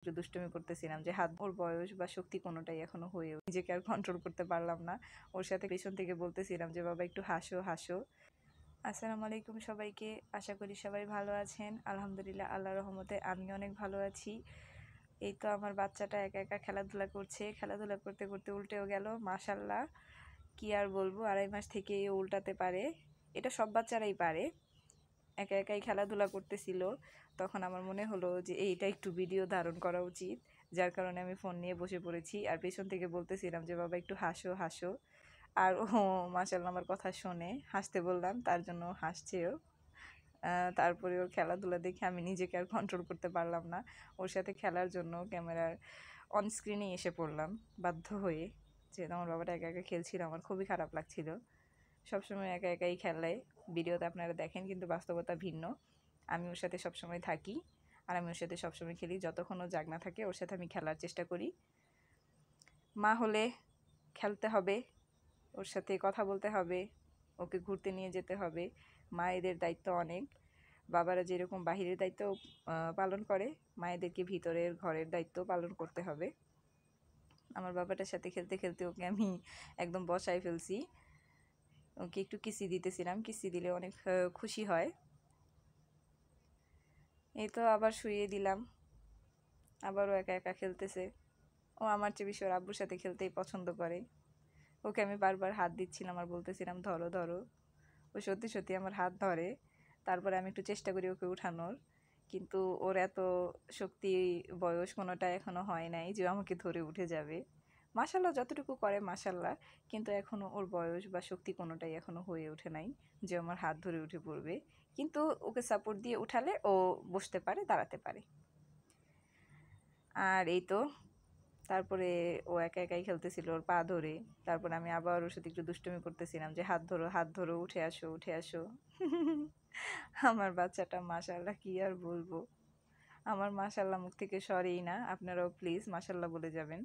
একটু দুষ্টুমি করতেছিলাম যে হাত ওর বয়স বা শক্তি কোনোটাই এখনো হয়ে নিজেকে আর কন্ট্রোল করতে পারলাম না। ওর সাথে পেছন থেকে বলতেছিলাম যে বাবা একটু হাসো হাসো। আসসালামু আলাইকুম সবাইকে, আশা করি সবাই ভালো আছেন। আলহামদুলিল্লাহ, আল্লাহর রহমতে আমি অনেক ভালো আছি। এই তো আমার বাচ্চাটা একা একা খেলাধুলা করছে, খেলাধুলা করতে করতে উল্টেও গেল। মাশাল্লাহ, কি আর বলবো, 2.5 মাস থেকে ও উল্টাতে পারে। এটা সব বাচ্চারাই পারে। একা একাই খেলাধুলা করতেছিল, তখন আমার মনে হলো যে এইটা একটু ভিডিও ধারণ করা উচিত, যার কারণে আমি ফোন নিয়ে বসে পড়েছি আর পেছন থেকে বলতেছিলাম যে বাবা একটু হাসো হাসো। আর ও মাশাআল্লাহ আমার কথা শোনে, হাসতে বললাম তার জন্য হাসছেও। তারপরে ওর খেলাধুলা দেখে আমি নিজেকে আর কন্ট্রোল করতে পারলাম না। ওর সাথে খেলার জন্য ক্যামেরার অন স্ক্রিনে এসে পড়লাম বাধ্য হয়ে। যেহেতু আমার বাবাটা একা একা খেলছিল, আমার খুবই খারাপ লাগছিল। সবসময় একা একাই খেলে, ভিডিওতে আপনারা দেখেন, কিন্তু বাস্তবতা ভিন্ন। আমি ওর সাথে সবসময় থাকি আর আমি ওর সাথে সবসময় খেলি। যতক্ষণ ও জাগ না থাকে ওর সাথে আমি খেলার চেষ্টা করি। মা হলে খেলতে হবে, ওর সাথে কথা বলতে হবে, ওকে ঘুরতে নিয়ে যেতে হবে। মায়েদের দায়িত্ব অনেক। বাবারা যেরকম বাহিরের দায়িত্ব পালন করে, মায়েদেরকে ভিতরের ঘরের দায়িত্ব পালন করতে হবে। আমার বাবাটার সাথে খেলতে খেলতে ওকে আমি একদম বসায় ফেলছি। ওকে একটু কিসি দিতেছিলাম, কিসি দিলে অনেক খুশি হয়। এই তো আবার শুইয়ে দিলাম, আবারও একা একা খেলতেছে। ও আমার চেয়ে বেশি ওর আব্বুর সাথে খেলতেই পছন্দ করে। ওকে আমি বারবার হাত দিচ্ছিলাম আর বলতেছিলাম ধরো ধরো। ও সত্যি সত্যি আমার হাত ধরে। তারপরে আমি একটু চেষ্টা করি ওকে উঠানোর, কিন্তু ওর এত শক্তি, বয়স কোনোটা এখনো হয় নাই যে আমাকে ধরে উঠে যাবে। মাশাল্লাহ যতটুকু করে মাশাল্লাহ, কিন্তু এখনো ওর বয়স বা শক্তি কোনোটাই এখনো হয়ে ওঠে নাই যে আমার হাত ধরে উঠে পড়বে। কিন্তু ওকে সাপোর্ট দিয়ে উঠালে ও বসতে পারে, দাঁড়াতে পারে। আর এই তো তারপরে ও একা একাই খেলতেছিল ওর পা ধরে। তারপর আমি আবার ওর সাথে একটু দুষ্টুমি করতেছিলাম যে হাত ধরো হাত ধরো, উঠে আসো উঠে আসো। আমার বাচ্চাটা মাশাআল্লাহ, কি আর বলবো। আমার মাশাআল্লাহ মুখ থেকে সরেই না। আপনারাও প্লিজ মাশাআল্লাহ বলে যাবেন।